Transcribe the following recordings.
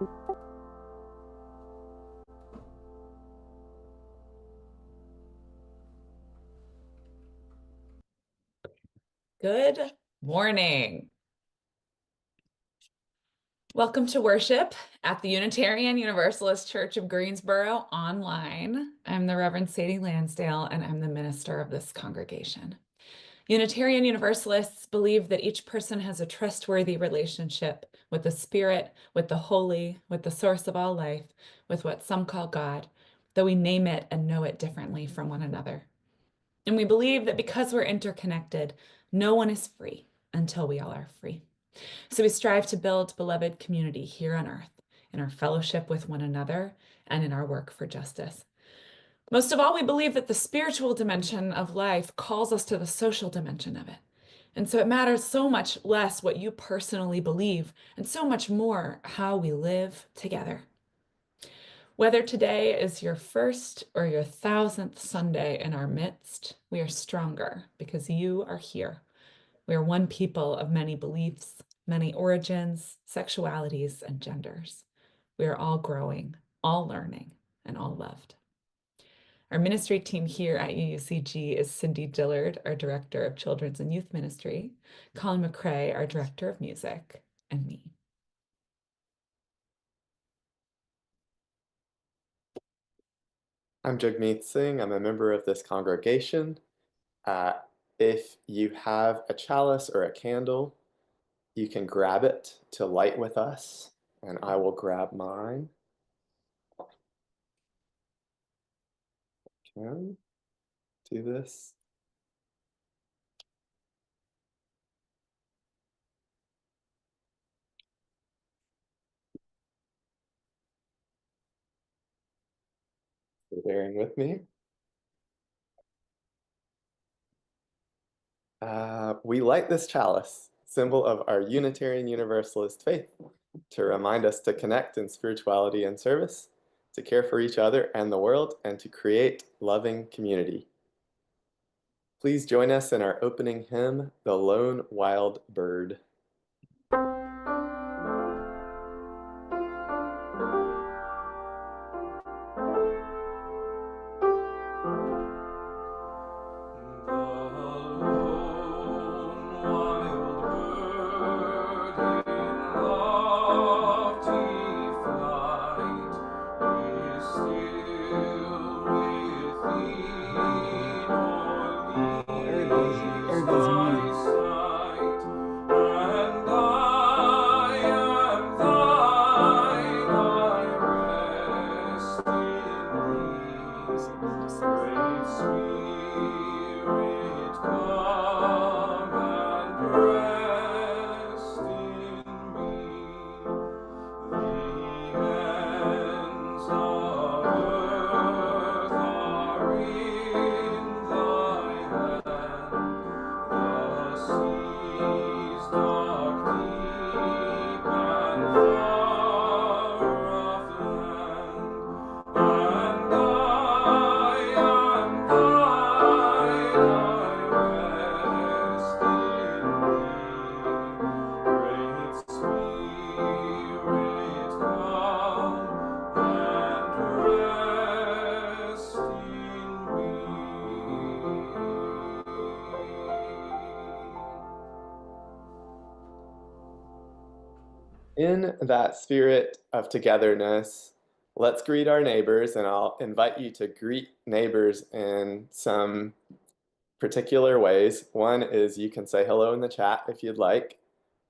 Good morning. Welcome to worship at the Unitarian Universalist Church of Greensboro online. I'm the Reverend Sadie Lansdale, and I'm the minister of this congregation. Unitarian Universalists believe that each person has a trustworthy relationship with the Spirit, with the Holy, with the source of all life, with what some call God, though we name it and know it differently from one another. And we believe that because we're interconnected, no one is free until we all are free. So we strive to build beloved community here on earth, in our fellowship with one another, and in our work for justice. Most of all, we believe that the spiritual dimension of life calls us to the social dimension of it. And so it matters so much less what you personally believe, and so much more how we live together. Whether today is your first or your 1,000th Sunday in our midst, we are stronger because you are here. We are one people of many beliefs, many origins, sexualities, and genders. We are all growing, all learning, and all loved. Our ministry team here at UUCG is Cindy Dillard, our Director of Children's and Youth Ministry, Colin McCrae, our Director of Music, and me. I'm Jagmeet Singh. I'm a member of this congregation. If you have a chalice or a candle, you can grab it to light with us, and I will grab mine. Can do this. For bearing with me. We light this chalice, symbol of our Unitarian Universalist faith, to remind us to connect in spirituality and service, to care for each other and the world, and to create loving community. Please join us in our opening hymn, The Lone Wild Bird. In that spirit of togetherness, let's greet our neighbors, and I'll invite you to greet neighbors in some particular ways. One is you can say hello in the chat if you'd like.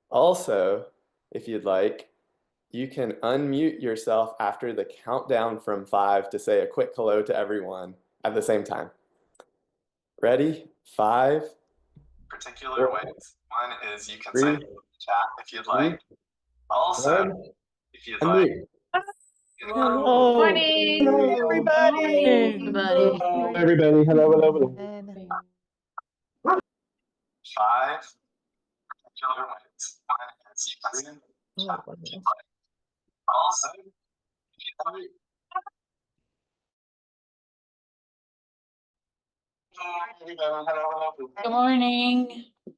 Also, if you'd like, you can unmute yourself after the countdown from 5 to say a quick hello to everyone at the same time. Ready? 5. Particular ways. One is you can say hello in the chat if you'd like. Also, if you'd like. Hello. Morning. Hello, everybody. Hello, Everybody. Hello, hello, hello. 5 particular ways. One is you can say hello in the chat if you'd like. Also, if you'd like. Good morning. 5.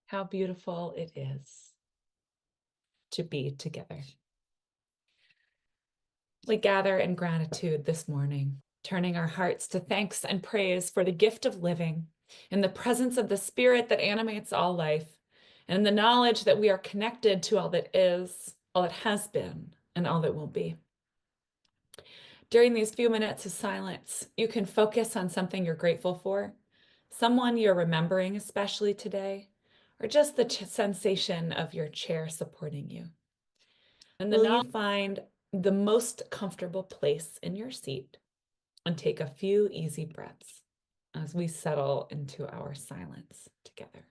How beautiful it is to be together. We gather in gratitude this morning, turning our hearts to thanks and praise for the gift of living in the presence of the Spirit that animates all life, and in the knowledge that we are connected to all that is, all that has been, and all that will be. During these few minutes of silence, you can focus on something you're grateful for, someone you're remembering especially today, or just the sensation of your chair supporting you. And then you find the most comfortable place in your seat and take a few easy breaths as we settle into our silence together.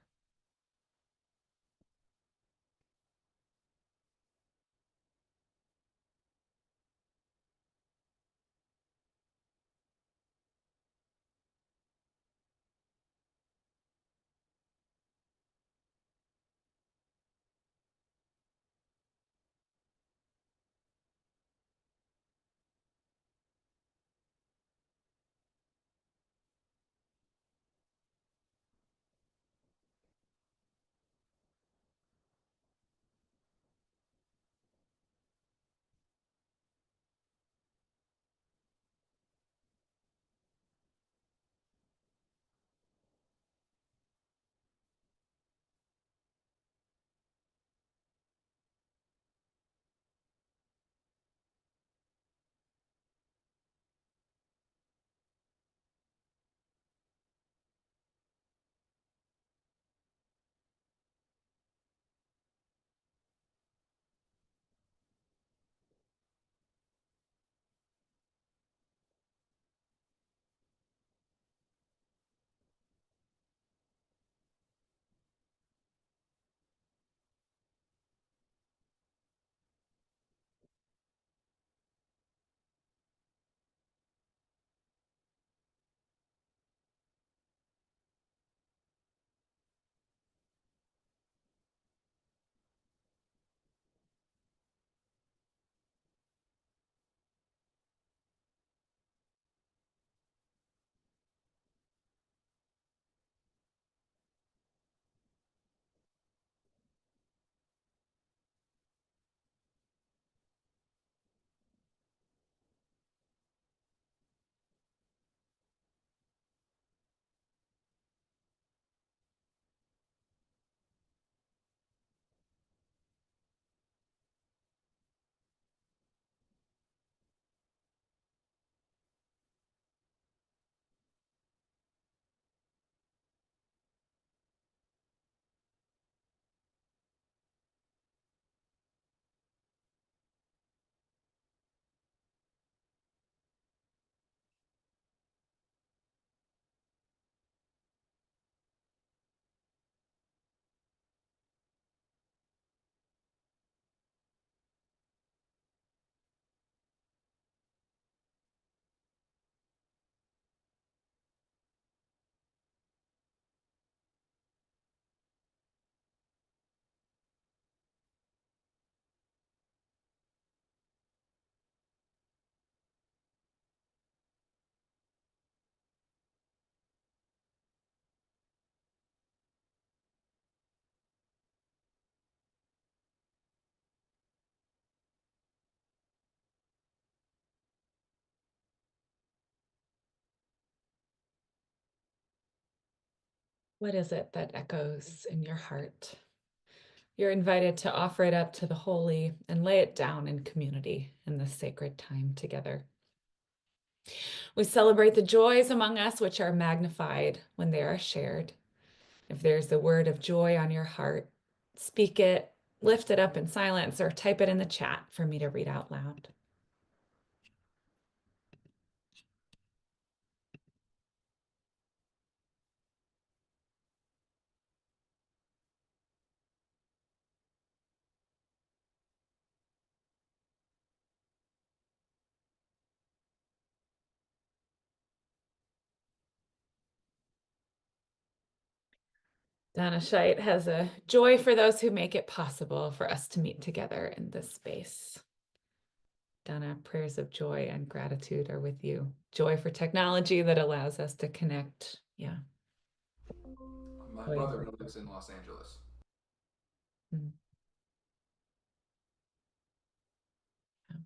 What is it that echoes in your heart? You're invited to offer it up to the holy and lay it down in community in this sacred time together. We celebrate the joys among us which are magnified when they are shared. If there's a word of joy on your heart, speak it, lift it up in silence, or type it in the chat for me to read out loud. Donna Scheit has a joy for those who make it possible for us to meet together in this space. Donna, prayers of joy and gratitude are with you. Joy for technology that allows us to connect. Yeah. My brother lives in Los Angeles. Mm. Yeah.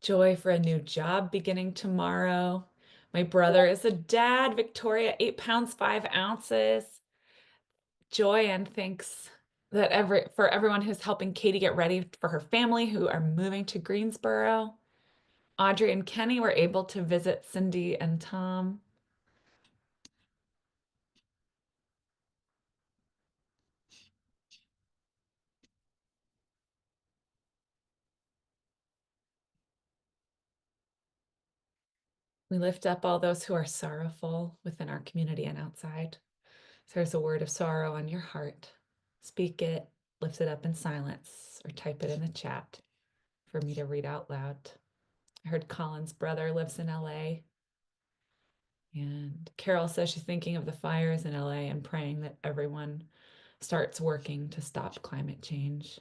Joy for a new job beginning tomorrow. My brother is a dad. Victoria, 8 pounds, 5 ounces. Joy and thanks that for everyone who's helping Katie get ready for her family who are moving to Greensboro. Audrey and Kenny were able to visit Cindy and Tom. We lift up all those who are sorrowful within our community and outside. If there's a word of sorrow on your heart, speak it, lift it up in silence, or type it in the chat for me to read out loud. I heard Colin's brother lives in LA. And Carol says she's thinking of the fires in LA and praying that everyone starts working to stop climate change.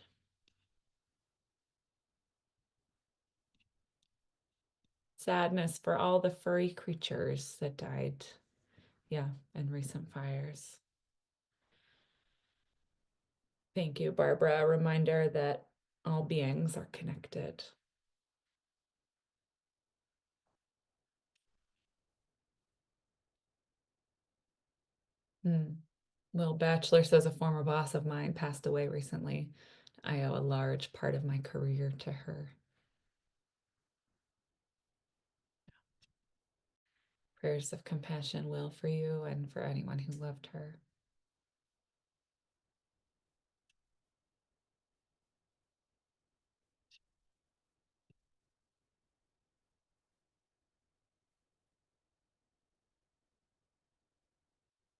Sadness for all the furry creatures that died, in recent fires. Thank you, Barbara. A reminder that all beings are connected. Will Bachelor says a former boss of mine passed away recently. I owe a large part of my career to her. Prayers of compassion, Will, for you and for anyone who loved her.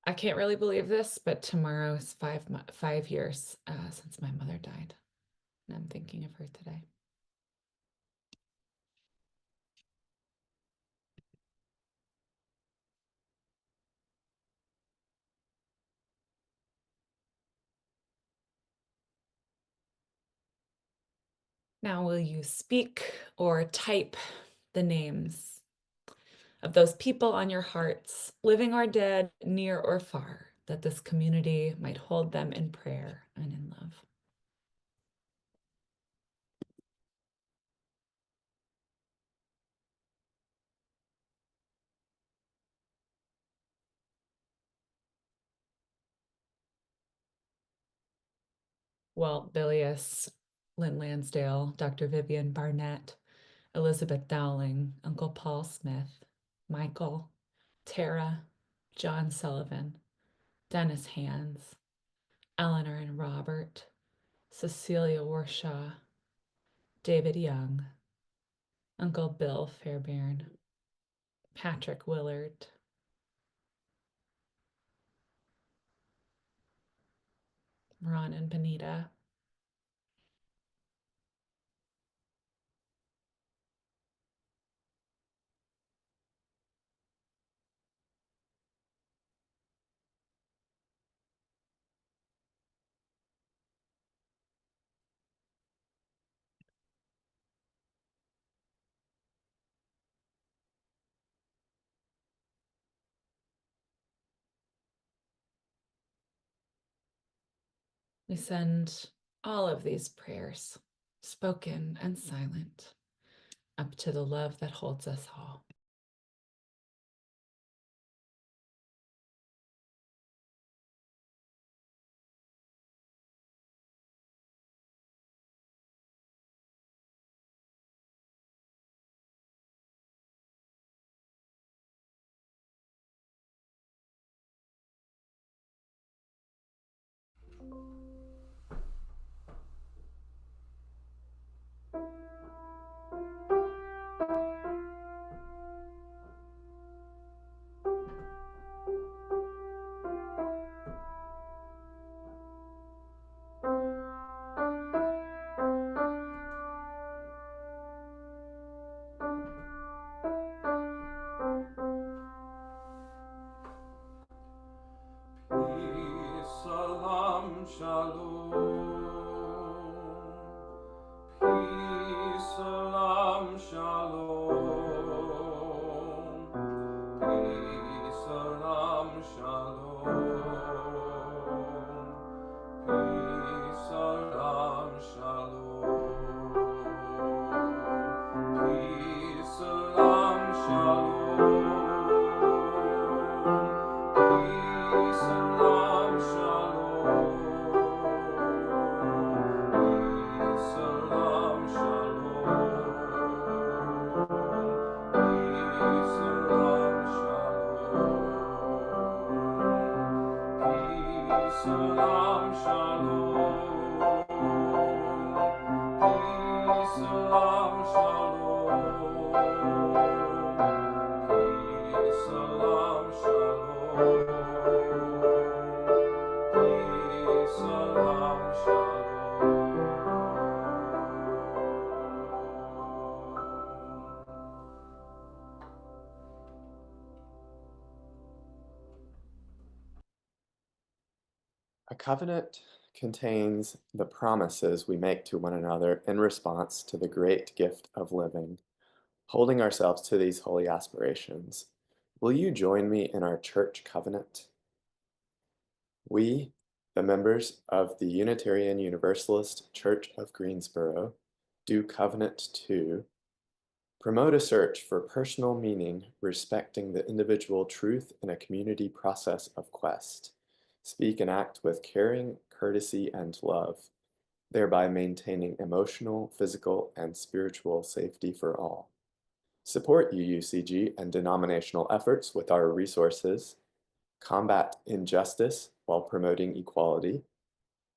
I can't really believe this, but tomorrow is 5 years since my mother died. And I'm thinking of her today. Now, will you speak or type the names of those people on your hearts, living or dead, near or far, that this community might hold them in prayer and in love? Walt Billius, Lynn Lansdale, Dr. Vivian Barnett, Elizabeth Dowling, Uncle Paul Smith, Michael, Tara, John Sullivan, Dennis Hands, Eleanor and Robert, Cecilia Warshaw, David Young, Uncle Bill Fairbairn, Patrick Willard, Ron and Benita, we send all of these prayers, spoken and silent, up to the love that holds us all. Peace, salam, shalom. A covenant contains the promises we make to one another in response to the great gift of living, holding ourselves to these holy aspirations. Will you join me in our church covenant? We, the members of the Unitarian Universalist Church of Greensboro, do covenant to promote a search for personal meaning respecting the individual truth in a community process of quest. Speak and act with caring, courtesy, and love, thereby maintaining emotional, physical, and spiritual safety for all. Support UUCG and denominational efforts with our resources. Combat injustice while promoting equality.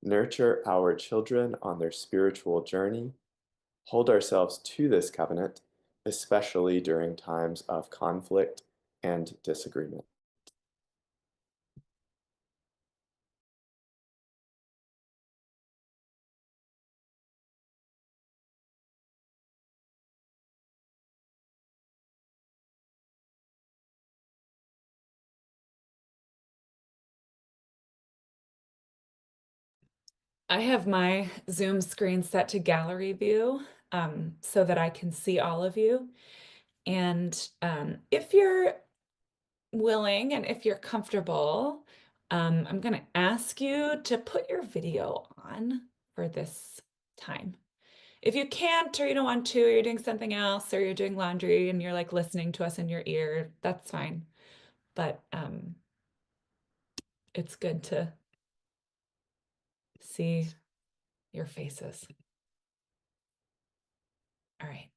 Nurture our children on their spiritual journey. Hold ourselves to this covenant, especially during times of conflict and disagreement. I have my Zoom screen set to gallery view so that I can see all of you. And if you're willing and if you're comfortable, I'm going to ask you to put your video on for this time. If you can't, or you don't want to, or you're doing something else, or you're doing laundry and you're like listening to us in your ear, that's fine. But it's good to see your faces. All right.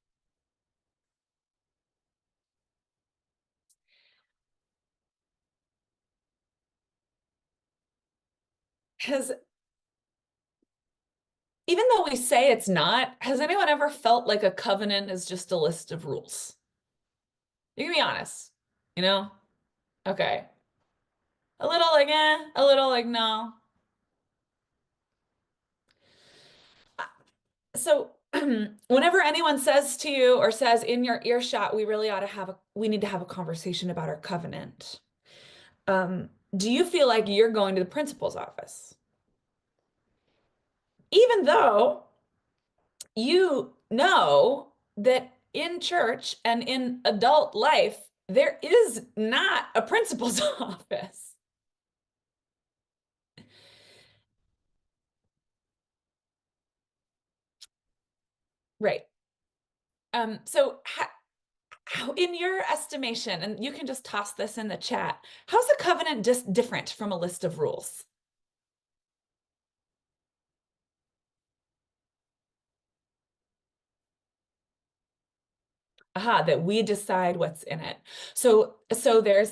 Even though we say it's not, has anyone ever felt like a covenant is just a list of rules? You can be honest, you know? Okay. A little like a little like no. So whenever anyone says to you or says in your earshot, we need to have a conversation about our covenant. Do you feel like you're going to the principal's office? Even though you know that in church and in adult life, there is not a principal's office. Right. So how, in your estimation, and you can just toss this in the chat, how's a covenant just different from a list of rules? Aha, that we decide what's in it. So there's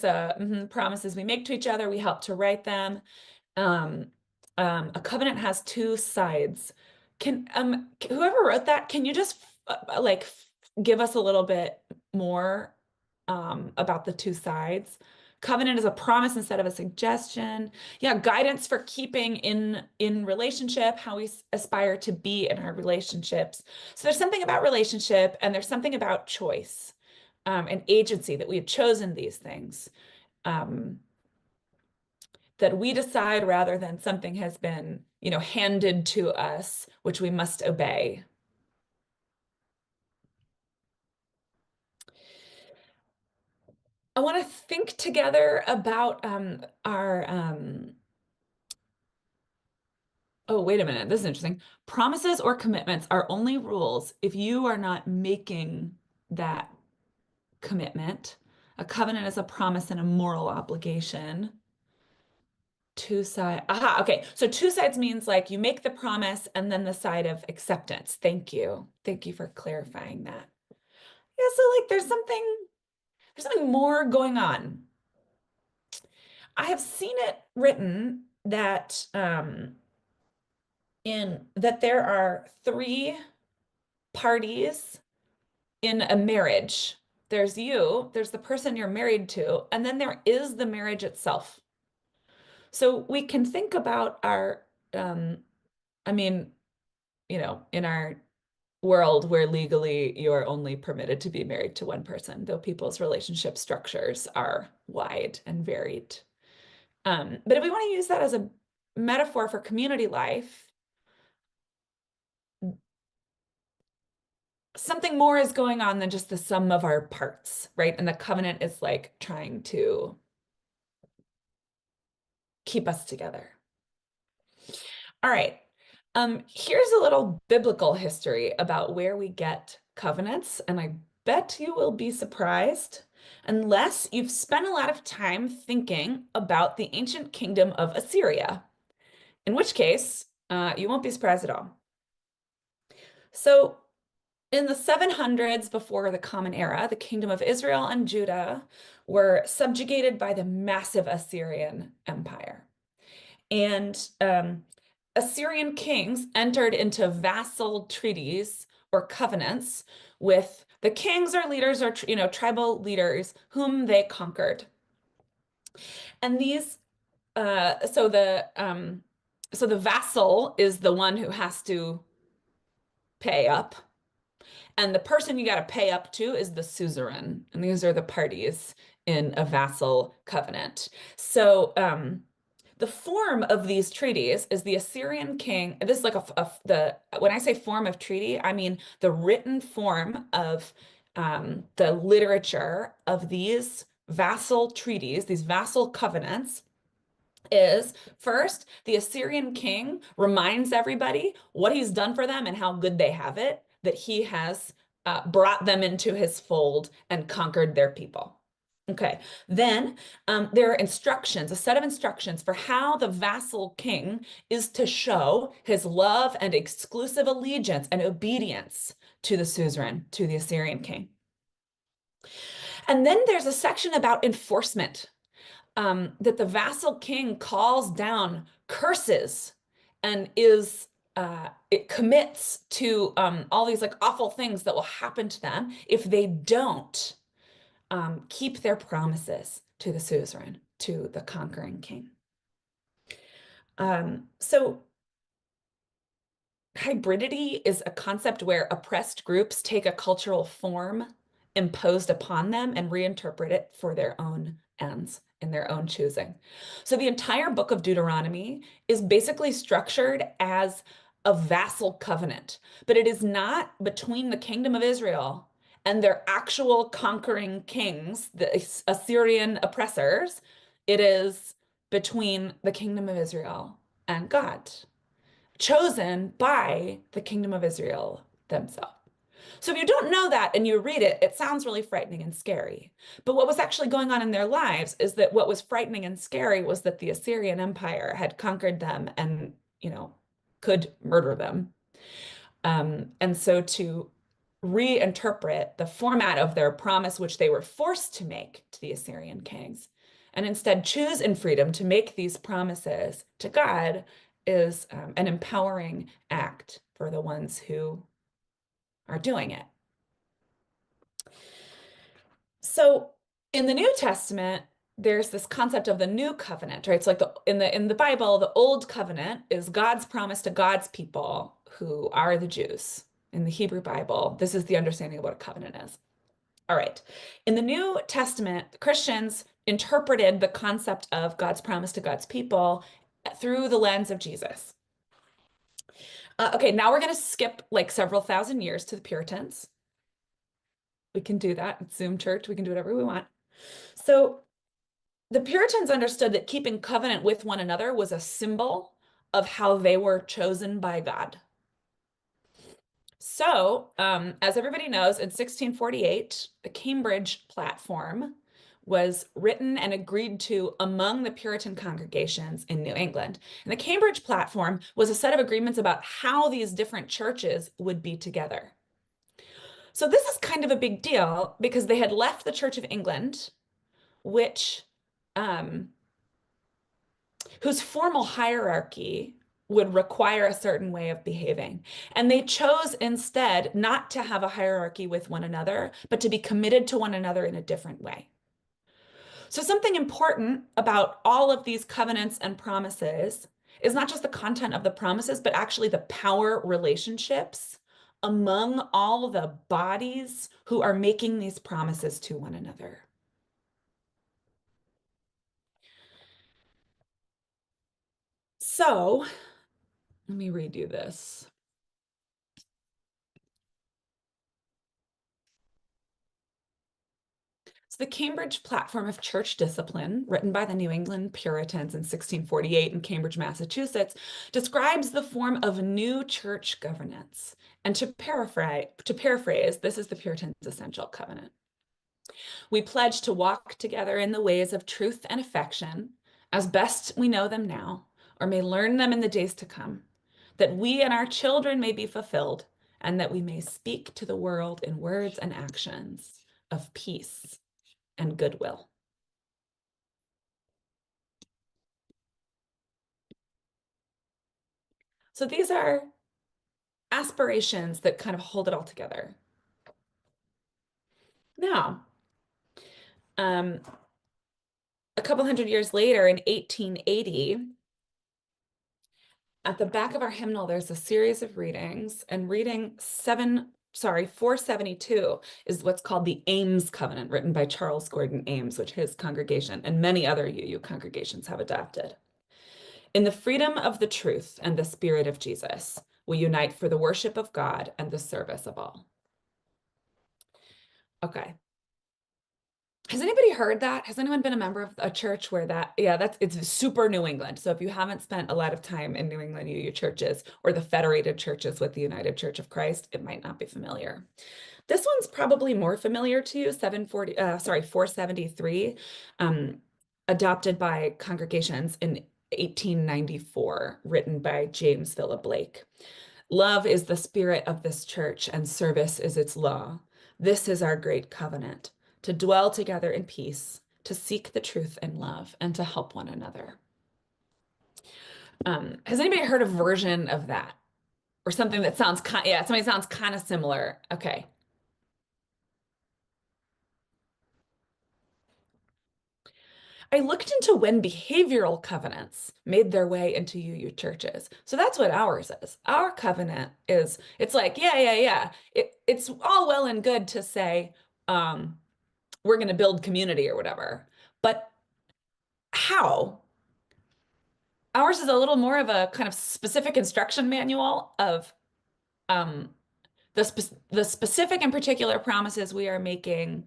promises we make to each other, we help to write them. A covenant has two sides. Can whoever wrote that, can you just give us a little bit more about the two sides? Covenant is a promise instead of a suggestion. Yeah, guidance for keeping in relationship, how we aspire to be in our relationships. So there's something about relationship and there's something about choice and agency that we have chosen these things. That we decide rather than something has been, handed to us, which we must obey. I want to think together about our, oh, wait a minute, this is interesting. Promises or commitments are only rules if you are not making that commitment. A covenant is a promise and a moral obligation. Two sides. Aha, okay. So two sides means like you make the promise and then the side of acceptance. Thank you. Thank you for clarifying that. Yeah, so like there's something more going on. I have seen it written that that there are three parties in a marriage. There's you, there's the person you're married to, and then there is the marriage itself. So we can think about our, I mean, in our world where legally you're only permitted to be married to one person, though people's relationship structures are wide and varied. But if we want to use that as a metaphor for community life, something more is going on than just the sum of our parts, right? And the covenant is like trying to keep us together. All right. Here's a little biblical history about where we get covenants, and I bet you will be surprised unless you've spent a lot of time thinking about the ancient kingdom of Assyria, in which case, you won't be surprised at all. So, in the 700s before the Common Era, the kingdom of Israel and Judah were subjugated by the massive Assyrian Empire. And Assyrian kings entered into vassal treaties or covenants with the kings or leaders or tribal leaders whom they conquered. And these so the vassal is the one who has to pay up, and the person you got to pay up to is the suzerain, and these are the parties in a vassal covenant. So the form of these treaties is the Assyrian king. This is like when I say form of treaty, I mean the written form of the literature of these vassal treaties, these vassal covenants, is first, the Assyrian king reminds everybody what he's done for them and how good they have it, that he has brought them into his fold and conquered their people. Okay, then there are instructions, a set of instructions for how the vassal king is to show his love and exclusive allegiance and obedience to the suzerain, to the Assyrian king. And then there's a section about enforcement, that the vassal king calls down curses and it commits to all these like awful things that will happen to them if they don't keep their promises to the suzerain, to the conquering king. So hybridity is a concept where oppressed groups take a cultural form imposed upon them and reinterpret it for their own ends in their own choosing. So the entire book of Deuteronomy is basically structured as a vassal covenant, but it is not between the kingdom of Israel and their actual conquering kings, the Assyrian oppressors. It is between the kingdom of Israel and God, chosen by the kingdom of Israel themselves. So if you don't know that and you read it, it sounds really frightening and scary. But what was actually going on in their lives is that what was frightening and scary was that the Assyrian Empire had conquered them and, could murder them. And so to reinterpret the format of their promise, which they were forced to make to the Assyrian kings, and instead choose in freedom to make these promises to God, is an empowering act for the ones who are doing it. So in the New Testament, there's this concept of the new covenant, right? So like in the Bible, the old covenant is God's promise to God's people who are the Jews. In the Hebrew Bible, this is the understanding of what a covenant is. All right. In the New Testament, Christians interpreted the concept of God's promise to God's people through the lens of Jesus. Okay, now we're going to skip like several thousand years to the Puritans. We can do that at Zoom Church. We can do whatever we want. So the Puritans understood that keeping covenant with one another was a symbol of how they were chosen by God. So, as everybody knows, in 1648, the Cambridge Platform was written and agreed to among the Puritan congregations in New England. And the Cambridge Platform was a set of agreements about how these different churches would be together. So this is kind of a big deal because they had left the Church of England, which whose formal hierarchy would require a certain way of behaving. And they chose instead not to have a hierarchy with one another, but to be committed to one another in a different way. So something important about all of these covenants and promises is not just the content of the promises, but actually the power relationships among all the bodies who are making these promises to one another. So let me read you this. So the Cambridge Platform of Church Discipline, written by the New England Puritans in 1648 in Cambridge, Massachusetts, describes the form of new church governance. And to paraphrase, this is the Puritans' essential covenant. We pledge to walk together in the ways of truth and affection, as best we know them now, or may learn them in the days to come, that we and our children may be fulfilled, and that we may speak to the world in words and actions of peace and goodwill. So these are aspirations that kind of hold it all together. Now, a couple hundred years later, in 1880, at the back of our hymnal, there's a series of readings, and reading 472 is what's called the Ames Covenant, written by Charles Gordon Ames, which his congregation and many other UU congregations have adopted. In the freedom of the truth and the spirit of Jesus, we unite for the worship of God and the service of all. Okay. Has anybody heard that? Has anyone been a member of a church where it's super New England. So if you haven't spent a lot of time in New England UU churches or the federated churches with the United Church of Christ, it might not be familiar. This one's probably more familiar to you, 473, adopted by congregations in 1894, written by James Philip Blake. Love is the spirit of this church, and service is its law. This is our great covenant, to dwell together in peace, to seek the truth in love, and to help one another. Has anybody heard a version of that? Or something that sounds somebody sounds kind of similar. Okay. I looked into when behavioral covenants made their way into UU churches. So that's what ours is. Our covenant is, it's like, yeah. It's all well and good to say, we're going to build community or whatever. But how? Ours is a little more of a kind of specific instruction manual of the specific and particular promises we are making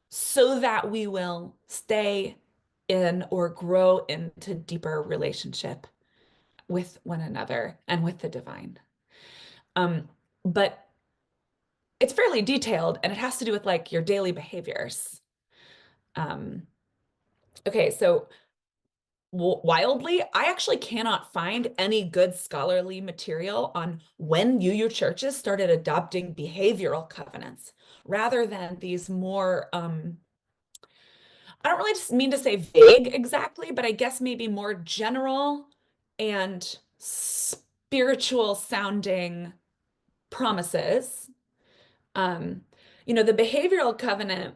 so that we will stay in or grow into deeper relationship with one another and with the divine. But it's fairly detailed, and it has to do with like your daily behaviors. Okay, so wildly, I actually cannot find any good scholarly material on when UU churches started adopting behavioral covenants rather than these more I don't really just mean to say vague exactly, but I guess maybe more general and spiritual sounding promises. The behavioral covenant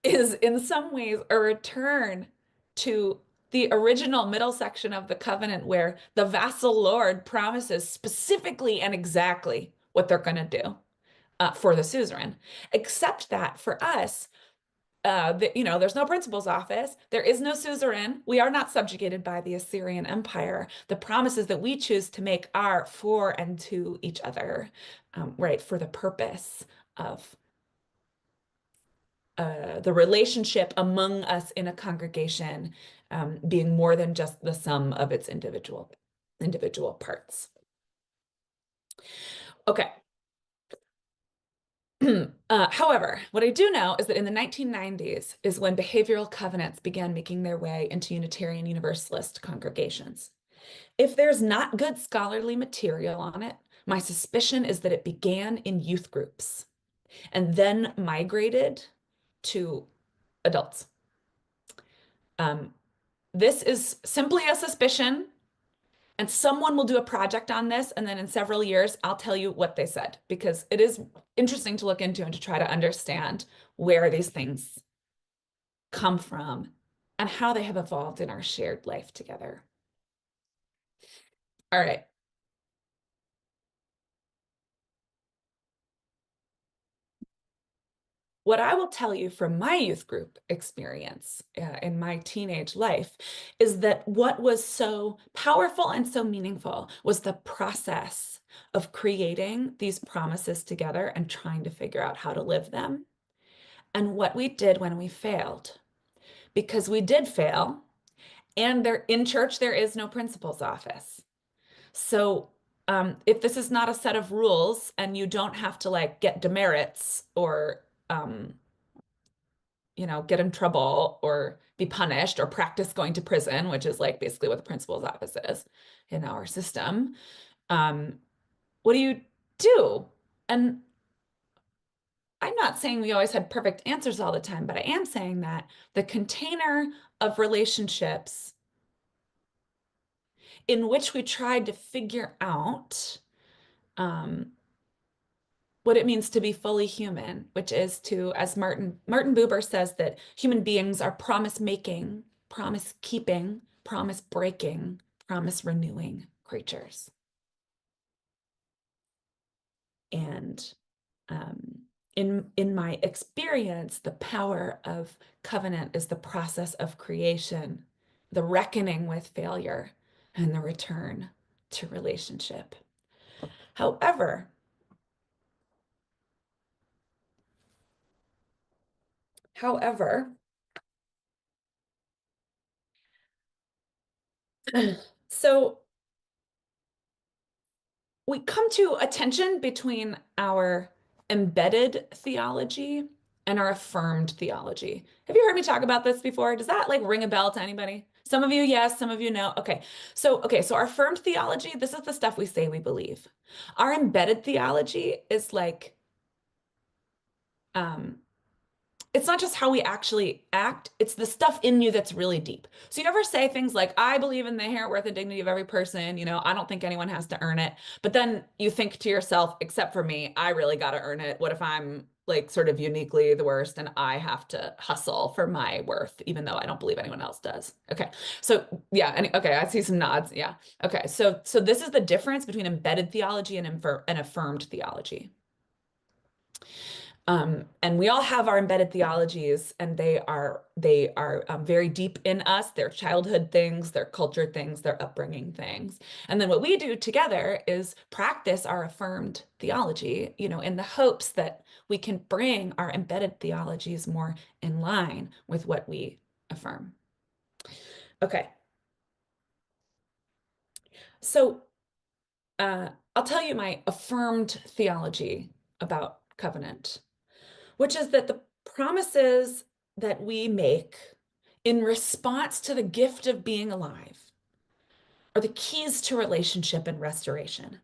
is in some ways a return to the original middle section of the covenant where the vassal lord promises specifically and exactly what they're going to do for the suzerain, except that for us, there's no principal's office. There is no suzerain. We are not subjugated by the Assyrian Empire. The promises that we choose to make are for and to each other, right, for the purpose of the relationship among us in a congregation being more than just the sum of its individual parts. Okay. However, what I do know is that in the 1990s is when behavioral covenants began making their way into Unitarian Universalist congregations. If there's not good scholarly material on it, my suspicion is that it began in youth groups and then migrated to adults. This is simply a suspicion, and someone will do a project on this, and then in several years, I'll tell you what they said, because it is interesting to look into and to try to understand where these things come from and how they have evolved in our shared life together. All right. what I will tell you from my youth group experience in my teenage life is that what was so powerful and so meaningful was the process of creating these promises together and trying to figure out how to live them, and what we did when we failed. Because we did fail, and there in church there is no principal's office. So if this is not a set of rules and you don't have to like get demerits or get in trouble or be punished or practice going to prison, which is like basically what the principal's office is in our system, what do you do? And I'm not saying we always had perfect answers all the time, but I am saying that the container of relationships in which we tried to figure out what it means to be fully human, which is to, as Martin Buber says, that human beings are promise making, promise keeping, promise breaking, promise renewing creatures. And in my experience, the power of covenant is the process of creation, the reckoning with failure, and the return to relationship. However, so we come to a tension between our embedded theology and our affirmed theology. Have you heard me talk about this before? Does that like ring a bell to anybody? Some of you, yes, some of you, no. Okay. So our affirmed theology, this is the stuff we say we believe. Our embedded theology is like, it's not just how we actually act, it's the stuff in you that's really deep. So you ever say things like, I believe in the inherent worth and dignity of every person, I don't think anyone has to earn it. But then you think to yourself, except for me, I really got to earn it. What if I'm like sort of uniquely the worst and I have to hustle for my worth, even though I don't believe anyone else does? Okay. So yeah, okay, I see some nods. Yeah. Okay. So this is the difference between embedded theology and affirmed theology. And we all have our embedded theologies, and they are very deep in us. They're childhood things, they're culture things, they're upbringing things. And then what we do together is practice our affirmed theology, in the hopes that we can bring our embedded theologies more in line with what we affirm. Okay. So I'll tell you my affirmed theology about covenant, which is that the promises that we make in response to the gift of being alive are the keys to relationship and restoration.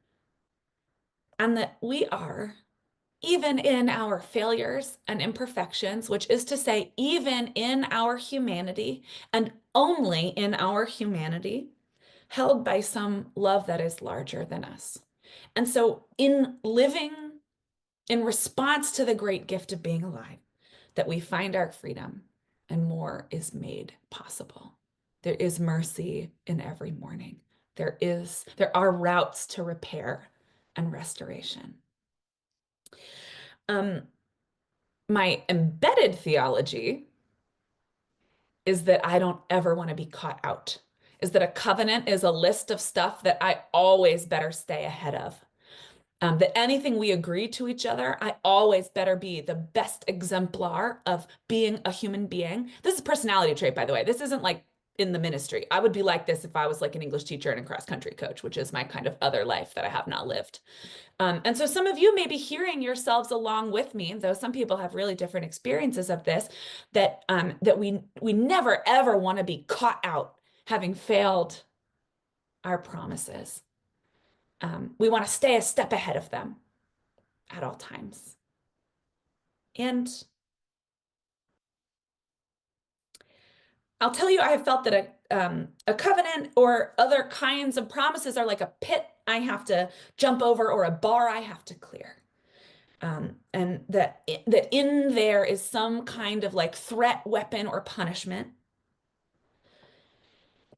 And that we are, even in our failures and imperfections, which is to say, even in our humanity and only in our humanity, held by some love that is larger than us. And so in living in response to the great gift of being alive, that we find our freedom and more is made possible. There is mercy in every morning. There are routes to repair and restoration. My embedded theology is that I don't ever want to be caught out, is that a covenant is a list of stuff that I always better stay ahead of. That anything we agree to each other, I always better be the best exemplar of being a human being. This is a personality trait, by the way. This isn't like in the ministry. I would be like this if I was like an English teacher and a cross-country coach, which is my kind of other life that I have not lived. And so some of you may be hearing yourselves along with me, though some people have really different experiences of this, that we never, ever want to be caught out having failed our promises. We want to stay a step ahead of them at all times. And I'll tell you, I have felt that a covenant or other kinds of promises are like a pit I have to jump over or a bar I have to clear. And that in there is some kind of like threat, weapon, or punishment.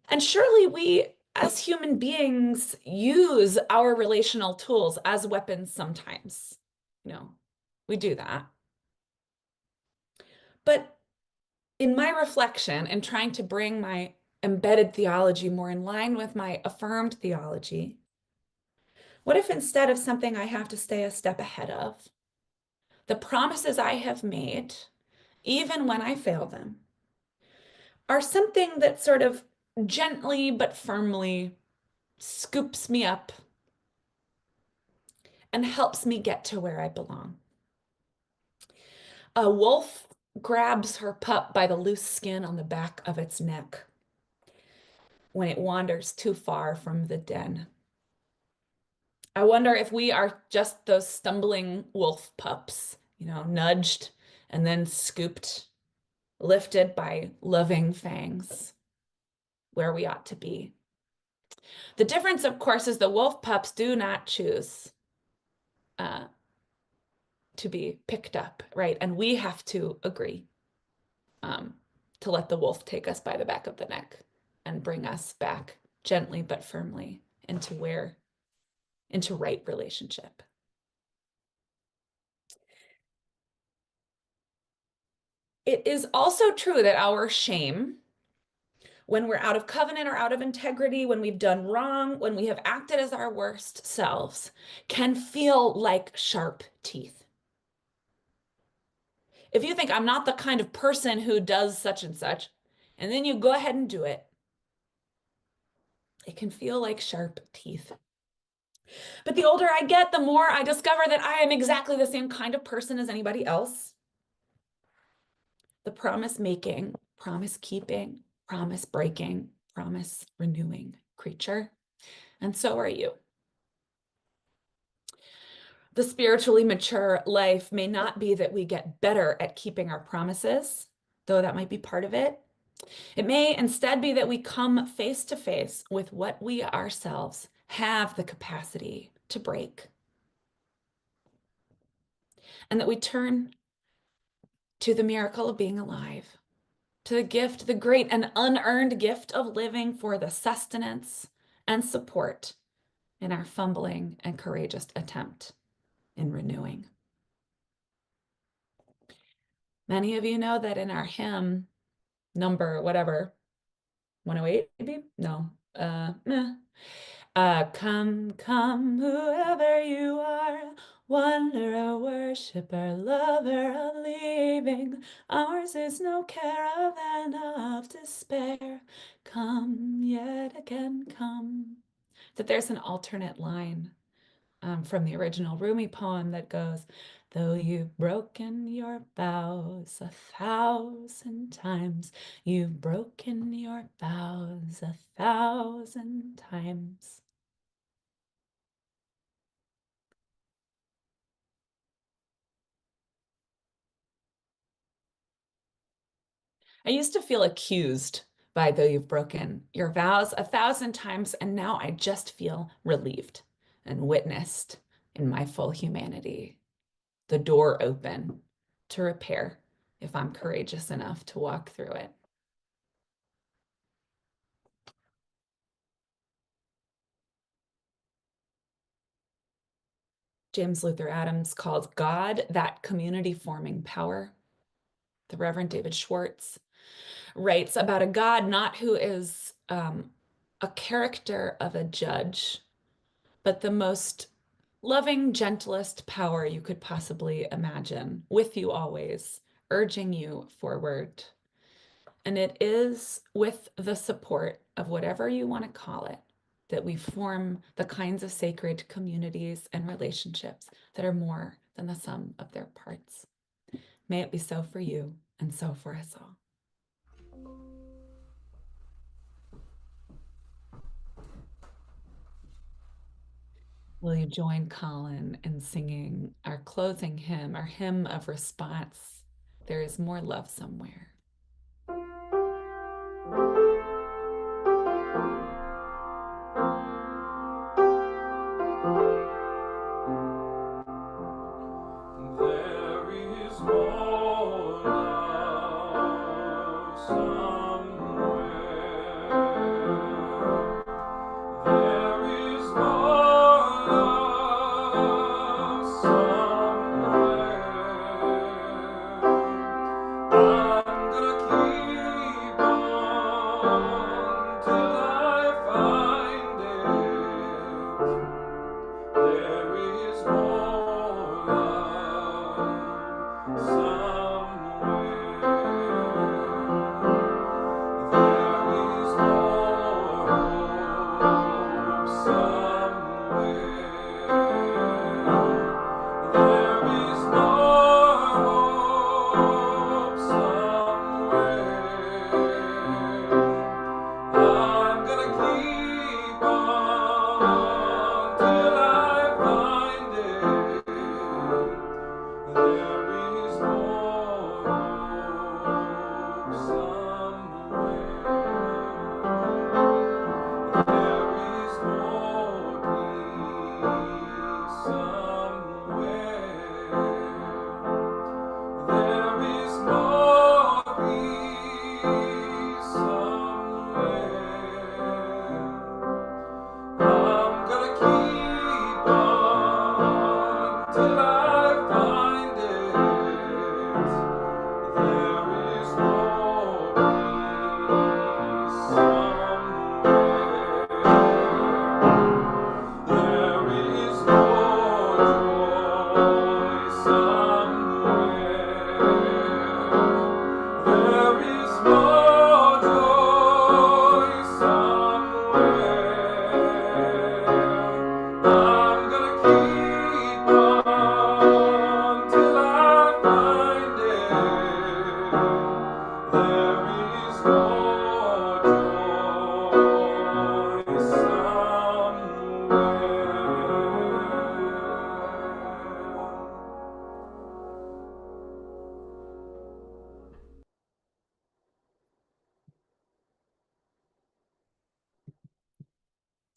And surely we, as human beings, use our relational tools as weapons sometimes. We do that. But in my reflection and trying to bring my embedded theology more in line with my affirmed theology, what if instead of something I have to stay a step ahead of, the promises I have made, even when I fail them, are something that sort of gently but firmly scoops me up and helps me get to where I belong. A wolf grabs her pup by the loose skin on the back of its neck when it wanders too far from the den. I wonder if we are just those stumbling wolf pups, nudged and then scooped, lifted by loving fangs where we ought to be. The difference, of course, is the wolf pups do not choose to be picked up, right? And we have to agree to let the wolf take us by the back of the neck and bring us back gently but firmly into right relationship. It is also true that our shame, when we're out of covenant or out of integrity, when we've done wrong, when we have acted as our worst selves, can feel like sharp teeth. If you think I'm not the kind of person who does such and such, and then you go ahead and do it, it can feel like sharp teeth. But the older I get, the more I discover that I am exactly the same kind of person as anybody else. The promise making, promise keeping, promise breaking, promise renewing creature. And so are you. The spiritually mature life may not be that we get better at keeping our promises, though that might be part of it. It may instead be that we come face to face with what we ourselves have the capacity to break. And that we turn to the miracle of being alive, to the gift, the great and unearned gift of living for the sustenance and support in our fumbling and courageous attempt in renewing. Many of you know that in our hymn, number whatever, 108 maybe? No. Come, come, whoever you are, wanderer, worshiper, lover of leaving, ours is no caravan of despair. Come, yet again come. That there's an alternate line from the original Rumi poem that goes, though you've broken your vows 1,000 times, you've broken your vows 1,000 times. I used to feel accused by though you've broken your vows 1,000 times, and now I just feel relieved and witnessed in my full humanity. The door open to repair if I'm courageous enough to walk through it. James Luther Adams called God that community forming power. The Reverend David Schwartz writes about a God not who is a character of a judge, but the most loving, gentlest power you could possibly imagine, with you always, urging you forward. And it is with the support of whatever you want to call it that we form the kinds of sacred communities and relationships that are more than the sum of their parts. May it be so for you and so for us all. Will you join Colin in singing our closing hymn, our hymn of response? There is more love somewhere. Somewhere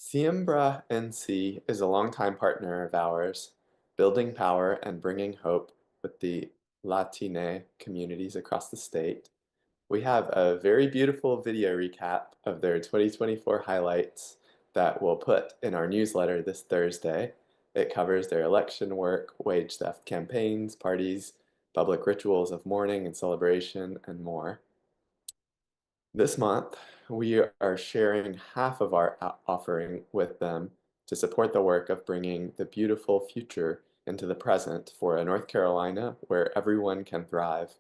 Siembra NC is a longtime partner of ours, building power and bringing hope with the Latine communities across the state. We have a very beautiful video recap of their 2024 highlights that we'll put in our newsletter this Thursday. It covers their election work, wage theft campaigns, parties, public rituals of mourning and celebration, and more. This month, we are sharing half of our offering with them to support the work of bringing the beautiful future into the present for a North Carolina where everyone can thrive.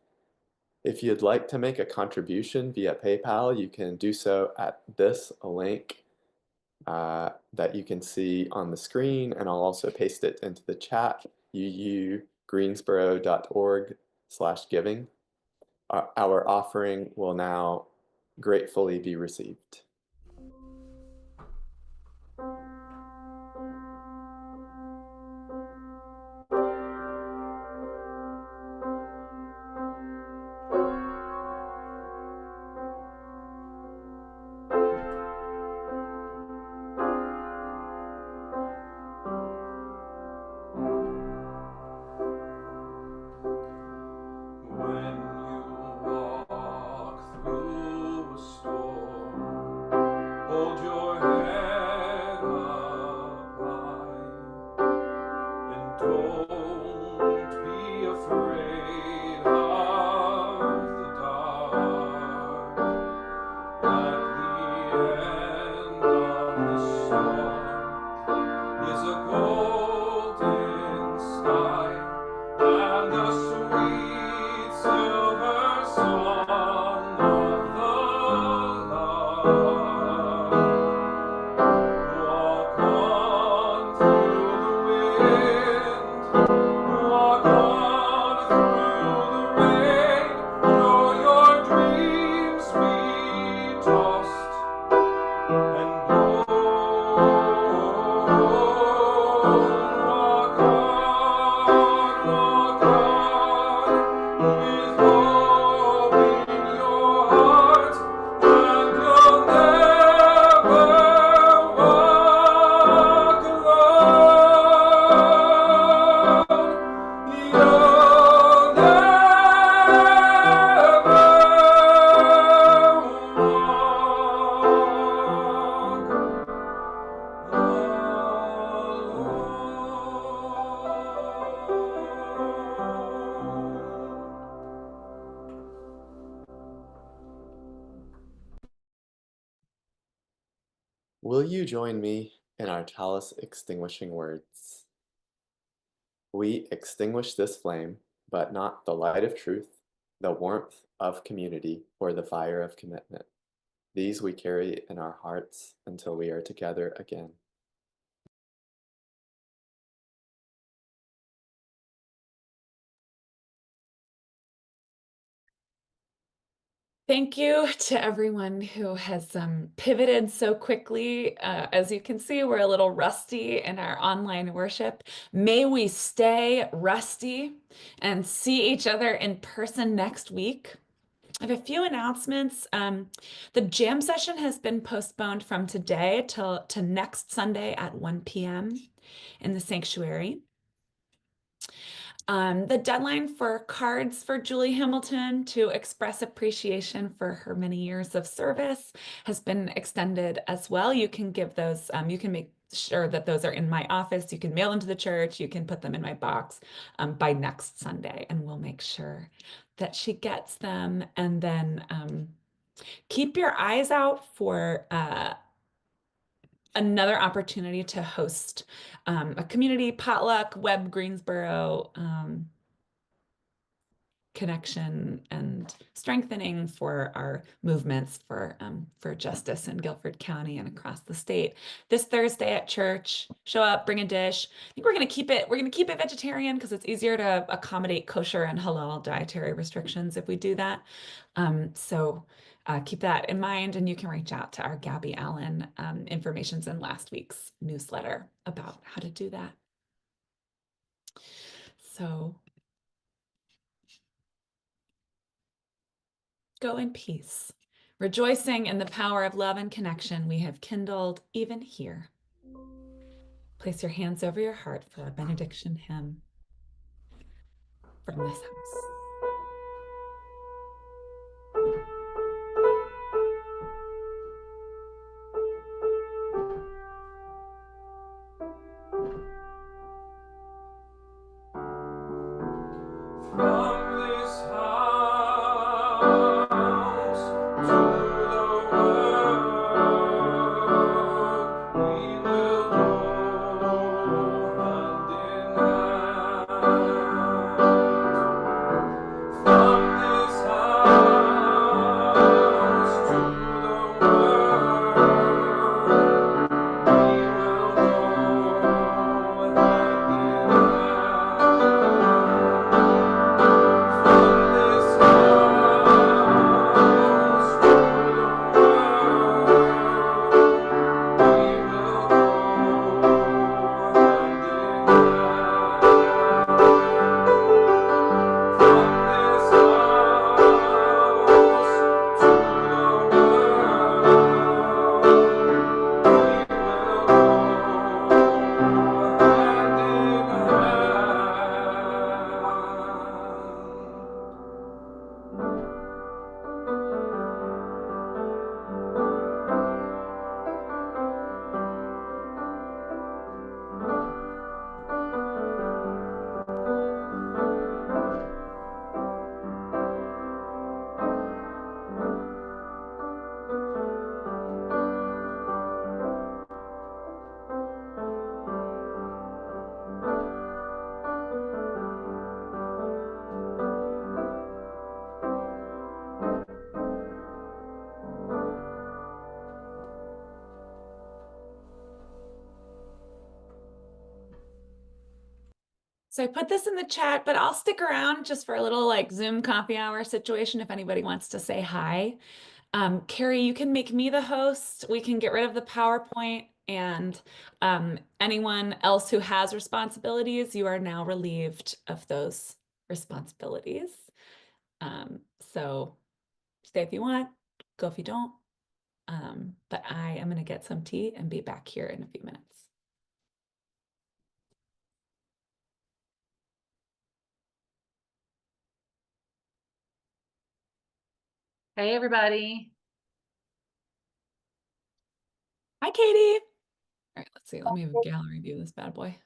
If you'd like to make a contribution via PayPal, you can do so at this link that you can see on the screen, and I'll also paste it into the chat, uugreensboro.org/giving. Our offering will now gratefully be received. When you walk through a storm, hold your head up high, and don't be afraid of the dark. At the end of the storm is a golden sky and a sweet silver song of the lark. Walk on through the wind, walk on through the rain, though your dreams be tossed and blown. Walk on with hope in your heart, and you'll never walk alone. You'll Will you join me in our chalice extinguishing words? We extinguish this flame, but not the light of truth, the warmth of community, or the fire of commitment. These we carry in our hearts until we are together again. Thank you to everyone who has pivoted so quickly. As you can see, we're a little rusty in our online worship. May we stay rusty and see each other in person next week. I have a few announcements. The jam session has been postponed from today to next Sunday at 1 p.m. in the sanctuary. The deadline for cards for Julie Hamilton to express appreciation for her many years of service has been extended as well. You can give those, you can make sure that those are in my office. You can mail them to the church. You can put them in my box by next Sunday, and we'll make sure that she gets them. And then keep your eyes out for another opportunity to host a community potluck, Web Greensboro connection and strengthening for our movements for justice in Guilford County and across the state. This Thursday at church, show up, bring a dish. I think we're gonna keep it vegetarian because it's easier to accommodate kosher and halal dietary restrictions if we do that. So keep that in mind, and you can reach out to our Gabby Allen. Information's in last week's newsletter about how to do that. So go in peace, rejoicing in the power of love and connection we have kindled even here. Place your hands over your heart for our benediction hymn from this house. From this house to the world, we will go hand in hand. From this house to the world, we will go hand in So I put this in the chat, but I'll stick around just for a little like Zoom coffee hour situation if anybody wants to say hi. Carrie, you can make me the host. We can get rid of the PowerPoint, and anyone else who has responsibilities, you are now relieved of those responsibilities. So stay if you want, go if you don't. But I am going to get some tea and be back here in a few minutes. Hey, everybody. Hi, Katie. All right, let's see. Let me gallery view this bad boy.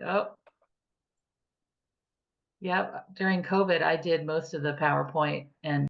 Yep. Yep. During COVID, I did most of the PowerPoint and